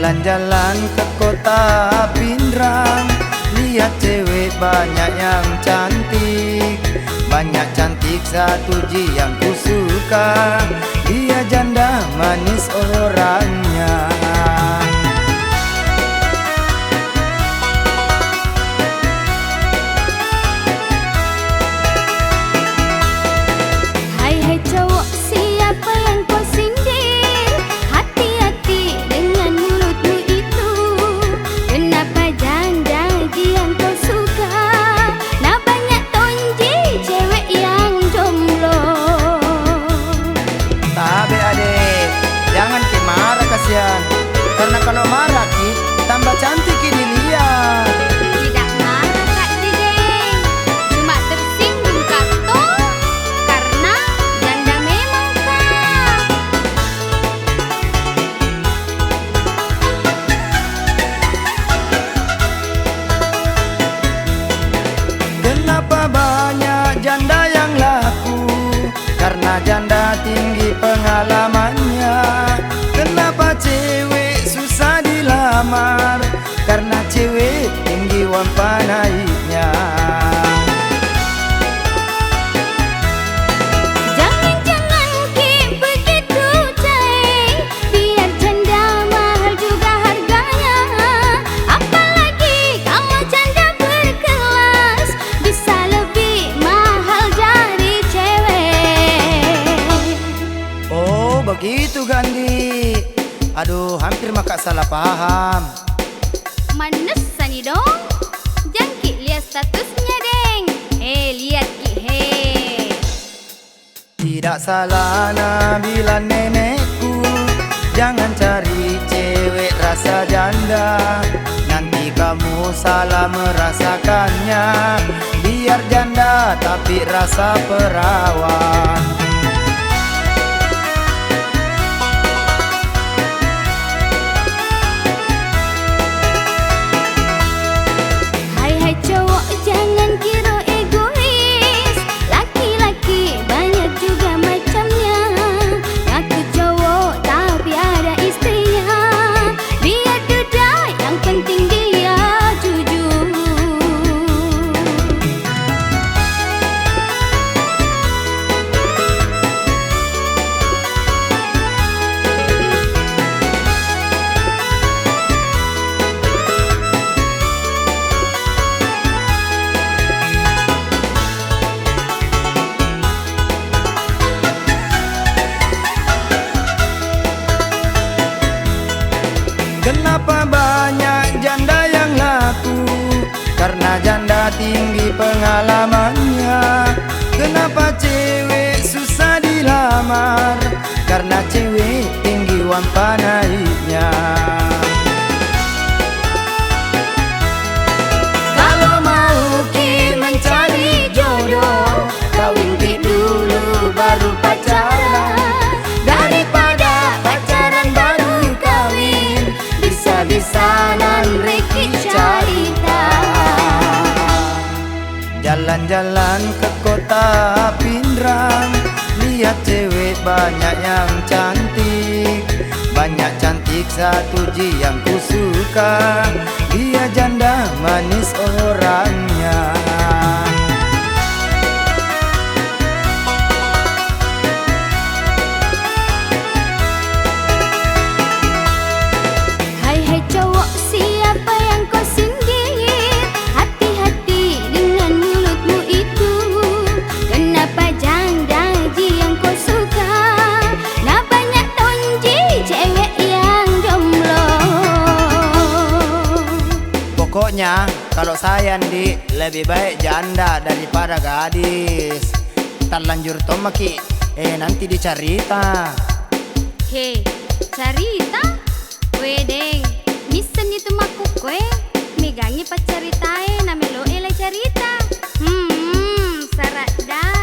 Jalan-jalan ke kota Pindrang, lihat cewek banyak yang cantik. Banyak cantik satu yang ku suka, dia janda manis orangnya. Hai hai cowok, siapa yang kau sindir? Hati-hati dengan mulutmu itu. Kenapa janda yang kau suka? Nah banyak tonji cewek yang jomblo. Tabe adek, jangan ki marah kasihan. Karena kalau marah ki tambah cantik ki dilihat. Tidak marah Kak Dideng, cuma tersinggung Kak toh. Karena janda memang Kak. Kenapa banyak janda yang laku? Karena janda tinggi pengalamannya. Kenapa cewek susah dilamar? Karena cewek tinggi wampa naiknya. Jangan-jangan ki begitu ceng, biar janda mahal juga harganya. Apalagi kalau janda berkelas, bisa lebih mahal dari cewek. Oh begitu Gandhi. Aduh hampir maka salah paham. Manes sani dong, jangki lihat statusnya deng. Lihat ki Tidak salah Nabila nenekku, jangan cari cewek rasa janda. Nanti kamu salah merasakannya. Biar janda tapi rasa perawan. Hai hai cowok, jangan kira egois. Laki-laki banyak juga macamnya. Ngaku cowok tapi ada istrinya. Biar duda, yang penting dia jujur. Kenapa banyak janda yang laku? Karena janda tinggi pengalamannya. Kenapa cewek susah dilamar? Karena cewek tinggi wampa naiknya. Kalau mau ki mencari jodoh, kawin ki dulu baru pacaran. Daripada pacaran baru kawin, bisa-bisa nan reki cerita. Jalan-jalan ke kota Pindrang, lihat cewek banyak yang cantik. Banyak cantik satu yang ku suka, dia janda manis orangnya. Hai hai cowok, siapa yang kau sindir? Hati-hati dengan mulutmu itu. Kenapa janda yang kau suka? Nah banyak tonji cewek yang jomblo. Pokoknya kalau saya Ndi, lebih baik janda daripada gadis. Terlanjur tomaki, nanti dicarita. Hei, carita? Wedeng, misen itu maku kue. Megangi pacaritae, namelo ele carita. Sarat dah.